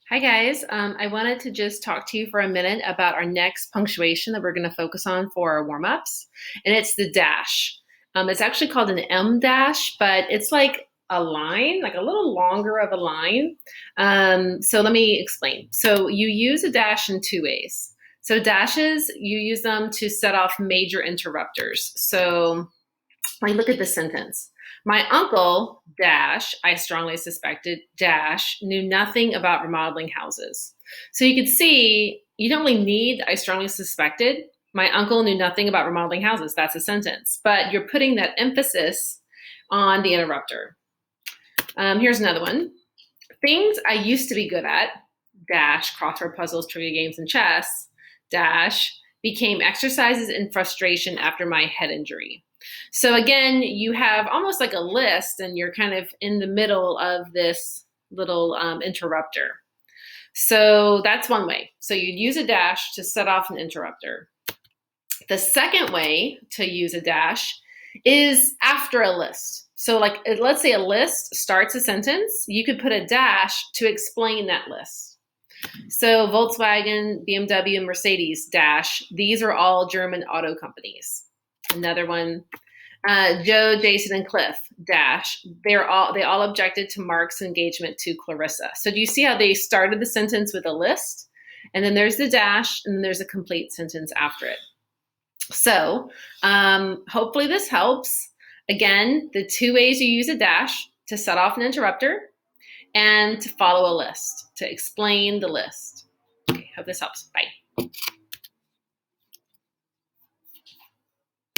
Hi guys, I wanted to just talk to you for a minute about our next punctuation that we're going to focus on for our warm-ups, and it's the dash. It's actually called an M dash, but it's like a line, like a little longer of a line. So let me explain. So you use a dash in two ways. So dashes, you use them to set off major interrupters. So like, look at this sentence. My uncle, dash, I strongly suspected, dash, knew nothing about remodeling houses. So you could see you don't really need, I strongly suspected. My uncle knew nothing about remodeling houses. That's a sentence. But you're putting that emphasis on the interrupter. Here's another one. Things I used to be good at, dash, crossword puzzles, trivia games, and chess, dash, became exercises in frustration after my head injury. So again, you have almost like a list, and you're kind of in the middle of this little interrupter. So that's one way. So you'd use a dash to set off an interrupter. The second way to use a dash is after a list. So like, let's say a list starts a sentence, you could put a dash to explain that list. So Volkswagen, BMW, and Mercedes dash, these are all German auto companies. Another one, Joe, Jason, and Cliff dash, they all objected to Mark's engagement to Clarissa. So do you see how they started the sentence with a list, and then there's the dash, and then there's a complete sentence after it. So hopefully this helps. Again, the two ways you use a dash: to set off an interrupter and to follow a list, to explain the list. Okay, hope this helps. Bye.